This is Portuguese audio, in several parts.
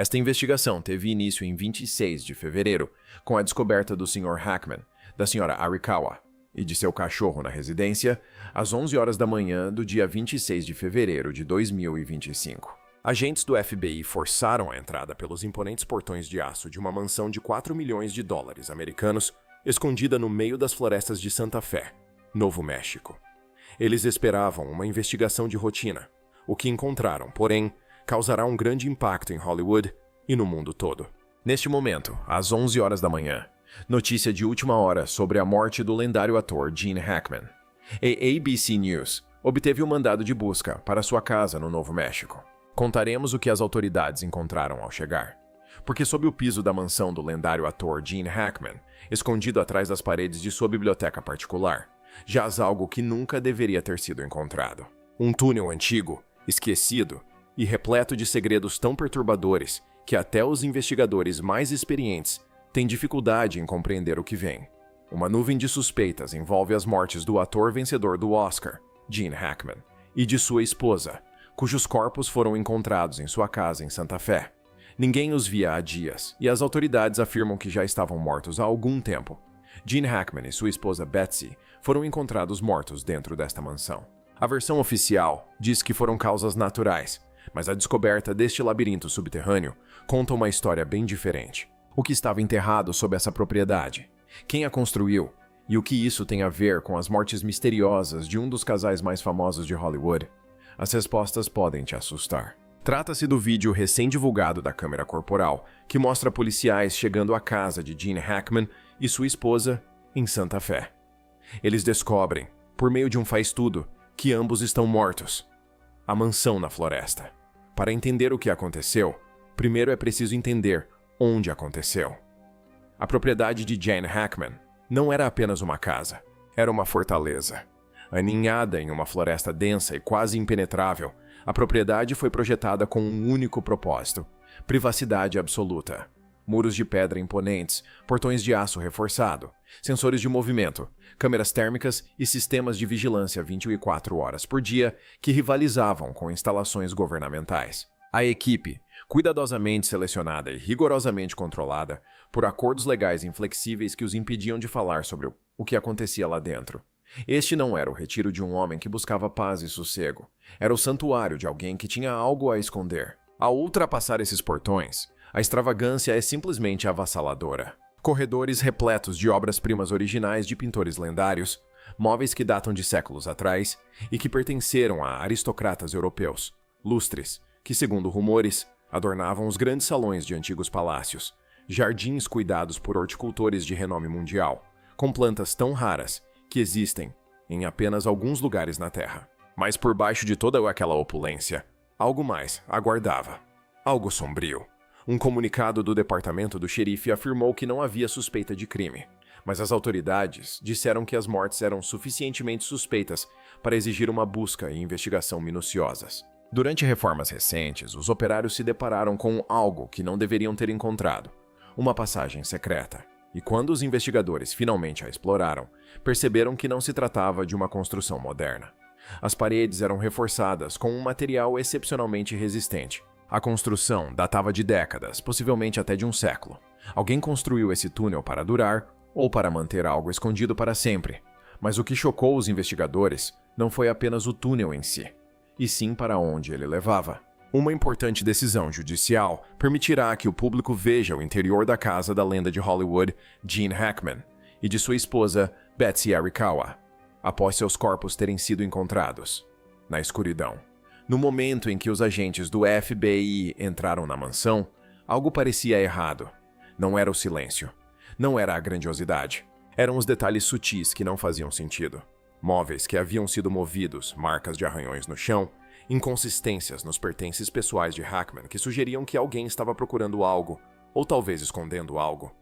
Esta investigação teve início em 26 de fevereiro, com a descoberta do Sr. Hackman, da Sra. Arikawa e de seu cachorro na residência, às 11 horas da manhã do dia 26 de fevereiro de 2025. Agentes do FBI forçaram a entrada pelos imponentes portões de aço de uma mansão de 4 milhões de dólares americanos, escondida no meio das florestas de Santa Fé, Novo México. Eles esperavam uma investigação de rotina. O que encontraram, porém, causará um grande impacto em Hollywood e no mundo todo. Neste momento, às 11 horas da manhã, notícia de última hora sobre a morte do lendário ator Gene Hackman. A ABC News obteve um mandado de busca para sua casa no Novo México. Contaremos o que as autoridades encontraram ao chegar. Porque sob o piso da mansão do lendário ator Gene Hackman, escondido atrás das paredes de sua biblioteca particular, jaz algo que nunca deveria ter sido encontrado. Um túnel antigo, esquecido e repleto de segredos tão perturbadores que até os investigadores mais experientes têm dificuldade em compreender o que vem. Uma nuvem de suspeitas envolve as mortes do ator vencedor do Oscar, Gene Hackman, e de sua esposa, cujos corpos foram encontrados em sua casa em Santa Fé. Ninguém os via há dias, e as autoridades afirmam que já estavam mortos há algum tempo. Gene Hackman e sua esposa Betsy foram encontrados mortos dentro desta mansão. A versão oficial diz que foram causas naturais, mas a descoberta deste labirinto subterrâneo conta uma história bem diferente. O que estava enterrado sob essa propriedade? Quem a construiu? E o que isso tem a ver com as mortes misteriosas de um dos casais mais famosos de Hollywood? As respostas podem te assustar. Trata-se do vídeo recém-divulgado da câmera corporal, que mostra policiais chegando à casa de Gene Hackman e sua esposa em Santa Fé. Eles descobrem, por meio de um faz-tudo, que ambos estão mortos. A mansão na floresta. Para entender o que aconteceu, primeiro é preciso entender onde aconteceu. A propriedade de Gene Hackman não era apenas uma casa, era uma fortaleza. Aninhada em uma floresta densa e quase impenetrável, a propriedade foi projetada com um único propósito: privacidade absoluta. Muros de pedra imponentes, portões de aço reforçado, sensores de movimento, câmeras térmicas e sistemas de vigilância 24 horas por dia que rivalizavam com instalações governamentais. A equipe, cuidadosamente selecionada e rigorosamente controlada por acordos legais inflexíveis que os impediam de falar sobre o que acontecia lá dentro. Este não era o retiro de um homem que buscava paz e sossego. Era o santuário de alguém que tinha algo a esconder. Ao ultrapassar esses portões, a extravagância é simplesmente avassaladora. Corredores repletos de obras-primas originais de pintores lendários, móveis que datam de séculos atrás e que pertenceram a aristocratas europeus, lustres, que, segundo rumores, adornavam os grandes salões de antigos palácios, jardins cuidados por horticultores de renome mundial, com plantas tão raras que existem em apenas alguns lugares na Terra. Mas por baixo de toda aquela opulência, algo mais aguardava. Algo sombrio. Um comunicado do departamento do xerife afirmou que não havia suspeita de crime, mas as autoridades disseram que as mortes eram suficientemente suspeitas para exigir uma busca e investigação minuciosas. Durante reformas recentes, os operários se depararam com algo que não deveriam ter encontrado: uma passagem secreta. E quando os investigadores finalmente a exploraram, perceberam que não se tratava de uma construção moderna. As paredes eram reforçadas com um material excepcionalmente resistente. A construção datava de décadas, possivelmente até de um século. Alguém construiu esse túnel para durar ou para manter algo escondido para sempre. Mas o que chocou os investigadores não foi apenas o túnel em si, e sim para onde ele levava. Uma importante decisão judicial permitirá que o público veja o interior da casa da lenda de Hollywood, Gene Hackman, e de sua esposa, Betsy Arikawa, após seus corpos terem sido encontrados na escuridão. No momento em que os agentes do FBI entraram na mansão, algo parecia errado. Não era o silêncio. Não era a grandiosidade. Eram os detalhes sutis que não faziam sentido. Móveis que haviam sido movidos, marcas de arranhões no chão, inconsistências nos pertences pessoais de Hackman que sugeriam que alguém estava procurando algo, ou talvez escondendo algo.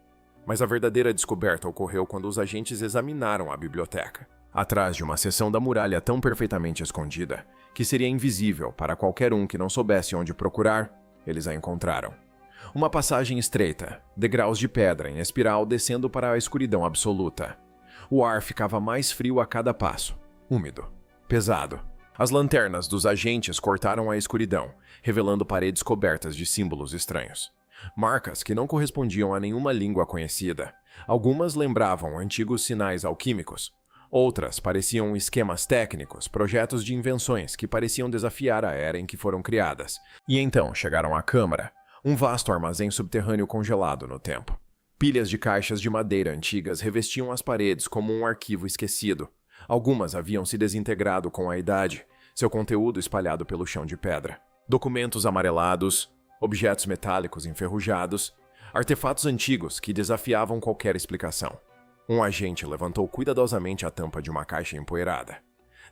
Mas a verdadeira descoberta ocorreu quando os agentes examinaram a biblioteca. Atrás de uma seção da muralha tão perfeitamente escondida que seria invisível para qualquer um que não soubesse onde procurar, eles a encontraram. Uma passagem estreita, degraus de pedra em espiral descendo para a escuridão absoluta. O ar ficava mais frio a cada passo, úmido, pesado. As lanternas dos agentes cortaram a escuridão, revelando paredes cobertas de símbolos estranhos. Marcas que não correspondiam a nenhuma língua conhecida. Algumas lembravam antigos sinais alquímicos. Outras pareciam esquemas técnicos, projetos de invenções que pareciam desafiar a era em que foram criadas. E então chegaram à câmara, um vasto armazém subterrâneo congelado no tempo. Pilhas de caixas de madeira antigas revestiam as paredes como um arquivo esquecido. Algumas haviam se desintegrado com a idade, seu conteúdo espalhado pelo chão de pedra. Documentos amarelados, objetos metálicos enferrujados, artefatos antigos que desafiavam qualquer explicação. Um agente levantou cuidadosamente a tampa de uma caixa empoeirada.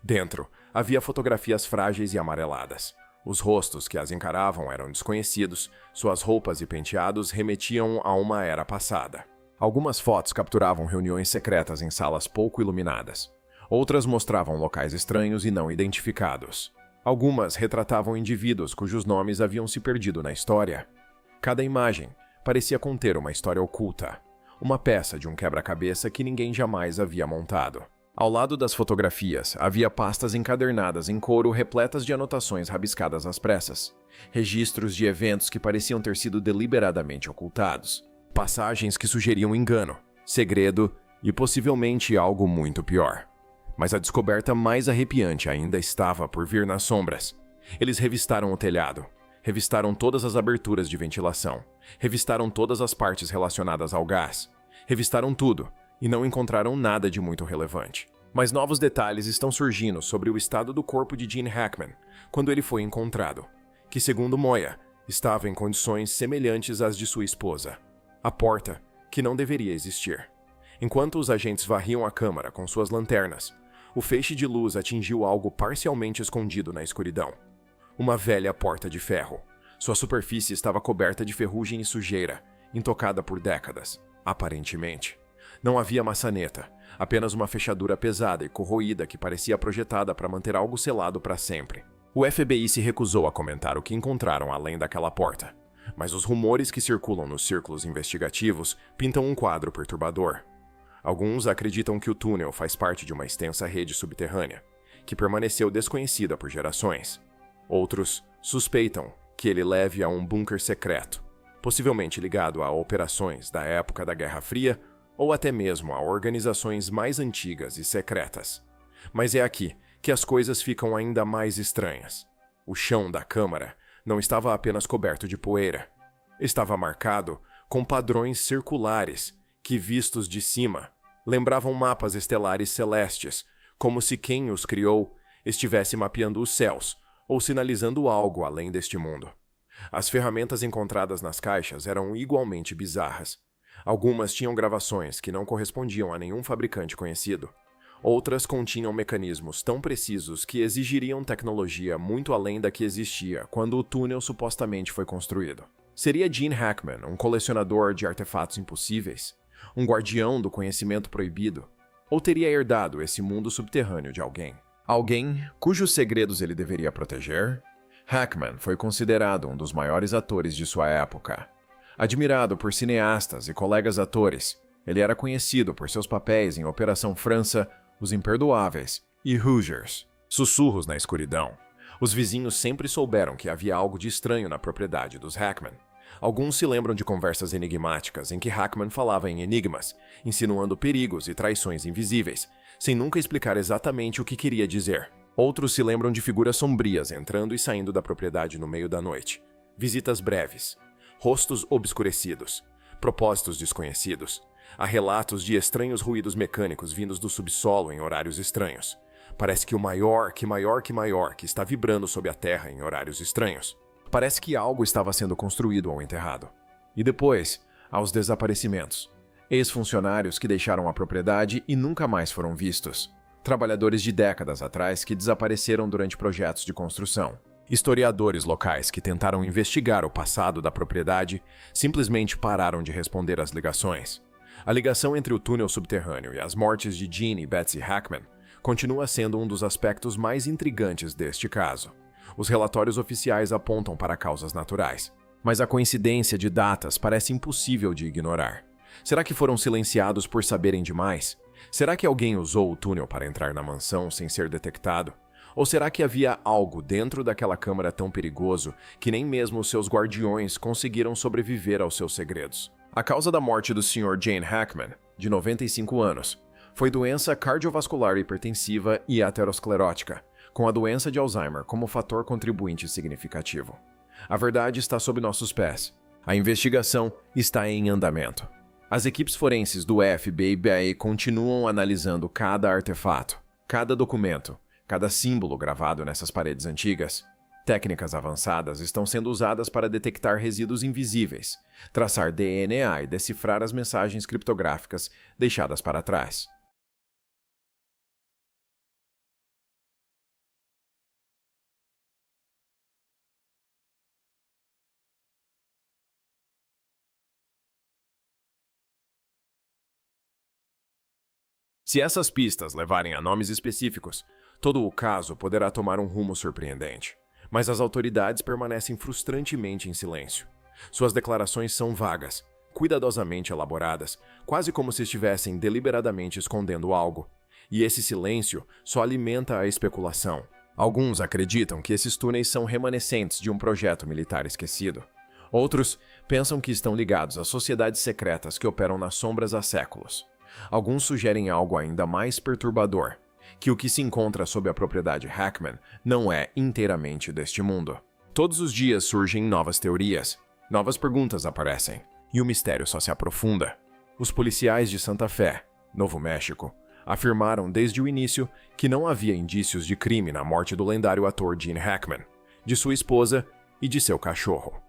Dentro, havia fotografias frágeis e amareladas. Os rostos que as encaravam eram desconhecidos, suas roupas e penteados remetiam a uma era passada. Algumas fotos capturavam reuniões secretas em salas pouco iluminadas. Outras mostravam locais estranhos e não identificados. Algumas retratavam indivíduos cujos nomes haviam se perdido na história. Cada imagem parecia conter uma história oculta, uma peça de um quebra-cabeça que ninguém jamais havia montado. Ao lado das fotografias, havia pastas encadernadas em couro repletas de anotações rabiscadas às pressas, registros de eventos que pareciam ter sido deliberadamente ocultados, passagens que sugeriam engano, segredo e possivelmente algo muito pior. Mas a descoberta mais arrepiante ainda estava por vir nas sombras. Eles revistaram o telhado, revistaram todas as aberturas de ventilação, revistaram todas as partes relacionadas ao gás, revistaram tudo e não encontraram nada de muito relevante. Mas novos detalhes estão surgindo sobre o estado do corpo de Gene Hackman quando ele foi encontrado, que, segundo Moya, estava em condições semelhantes às de sua esposa. A porta, que não deveria existir. Enquanto os agentes varriam a câmara com suas lanternas, o feixe de luz atingiu algo parcialmente escondido na escuridão. Uma velha porta de ferro. Sua superfície estava coberta de ferrugem e sujeira, intocada por décadas, aparentemente. Não havia maçaneta, apenas uma fechadura pesada e corroída que parecia projetada para manter algo selado para sempre. O FBI se recusou a comentar o que encontraram além daquela porta, mas os rumores que circulam nos círculos investigativos pintam um quadro perturbador. Alguns acreditam que o túnel faz parte de uma extensa rede subterrânea, que permaneceu desconhecida por gerações. Outros suspeitam que ele leve a um bunker secreto, possivelmente ligado a operações da época da Guerra Fria ou até mesmo a organizações mais antigas e secretas. Mas é aqui que as coisas ficam ainda mais estranhas. O chão da câmara não estava apenas coberto de poeira. Estava marcado com padrões circulares que, vistos de cima, lembravam mapas estelares celestes, como se quem os criou estivesse mapeando os céus ou sinalizando algo além deste mundo. As ferramentas encontradas nas caixas eram igualmente bizarras. Algumas tinham gravações que não correspondiam a nenhum fabricante conhecido. Outras continham mecanismos tão precisos que exigiriam tecnologia muito além da que existia quando o túnel supostamente foi construído. Seria Gene Hackman um colecionador de artefatos impossíveis? Um guardião do conhecimento proibido? Ou teria herdado esse mundo subterrâneo de alguém? Alguém cujos segredos ele deveria proteger? Hackman foi considerado um dos maiores atores de sua época. Admirado por cineastas e colegas atores, ele era conhecido por seus papéis em Operação França, Os Imperdoáveis e Hoosiers. Sussurros na escuridão. Os vizinhos sempre souberam que havia algo de estranho na propriedade dos Hackman. Alguns se lembram de conversas enigmáticas em que Hackman falava em enigmas, insinuando perigos e traições invisíveis, sem nunca explicar exatamente o que queria dizer. Outros se lembram de figuras sombrias entrando e saindo da propriedade no meio da noite. Visitas breves. Rostos obscurecidos. Propósitos desconhecidos. Há relatos de estranhos ruídos mecânicos vindos do subsolo em horários estranhos. Parece que o maior que está vibrando sob a terra em horários estranhos. Parece que algo estava sendo construído ao enterrado. E depois, aos desaparecimentos. Ex-funcionários que deixaram a propriedade e nunca mais foram vistos. Trabalhadores de décadas atrás que desapareceram durante projetos de construção. Historiadores locais que tentaram investigar o passado da propriedade simplesmente pararam de responder às ligações. A ligação entre o túnel subterrâneo e as mortes de Gene e Betsy Hackman continua sendo um dos aspectos mais intrigantes deste caso. Os relatórios oficiais apontam para causas naturais, mas a coincidência de datas parece impossível de ignorar. Será que foram silenciados por saberem demais? Será que alguém usou o túnel para entrar na mansão sem ser detectado? Ou será que havia algo dentro daquela câmara tão perigoso que nem mesmo os seus guardiões conseguiram sobreviver aos seus segredos? A causa da morte do Sr. Gene Hackman, de 95 anos, foi doença cardiovascular hipertensiva e aterosclerótica, com a doença de Alzheimer como fator contribuinte significativo. A verdade está sob nossos pés. A investigação está em andamento. As equipes forenses do FBI continuam analisando cada artefato, cada documento, cada símbolo gravado nessas paredes antigas. Técnicas avançadas estão sendo usadas para detectar resíduos invisíveis, traçar DNA e decifrar as mensagens criptográficas deixadas para trás. Se essas pistas levarem a nomes específicos, todo o caso poderá tomar um rumo surpreendente. Mas as autoridades permanecem frustrantemente em silêncio. Suas declarações são vagas, cuidadosamente elaboradas, quase como se estivessem deliberadamente escondendo algo. E esse silêncio só alimenta a especulação. Alguns acreditam que esses túneis são remanescentes de um projeto militar esquecido. Outros pensam que estão ligados a sociedades secretas que operam nas sombras há séculos. Alguns sugerem algo ainda mais perturbador, que o que se encontra sob a propriedade Hackman não é inteiramente deste mundo. Todos os dias surgem novas teorias, novas perguntas aparecem, e o mistério só se aprofunda. Os policiais de Santa Fé, Novo México, afirmaram desde o início que não havia indícios de crime na morte do lendário ator Gene Hackman, de sua esposa e de seu cachorro.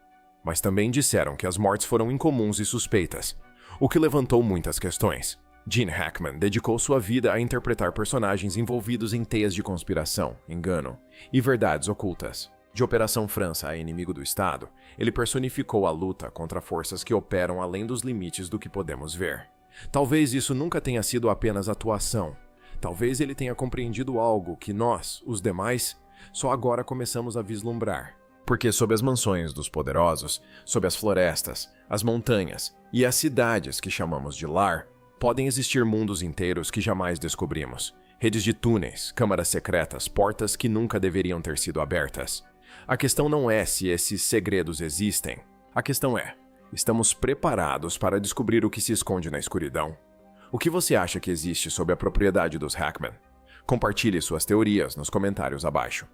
Mas também disseram que as mortes foram incomuns e suspeitas, o que levantou muitas questões. Gene Hackman dedicou sua vida a interpretar personagens envolvidos em teias de conspiração, engano e verdades ocultas. De Operação França a Inimigo do Estado, ele personificou a luta contra forças que operam além dos limites do que podemos ver. Talvez isso nunca tenha sido apenas atuação. Talvez ele tenha compreendido algo que nós, os demais, só agora começamos a vislumbrar. Porque sob as mansões dos poderosos, sob as florestas, as montanhas e as cidades que chamamos de lar, podem existir mundos inteiros que jamais descobrimos. Redes de túneis, câmaras secretas, portas que nunca deveriam ter sido abertas. A questão não é se esses segredos existem. A questão é, estamos preparados para descobrir o que se esconde na escuridão? O que você acha que existe sob a propriedade dos Hackman? Compartilhe suas teorias nos comentários abaixo.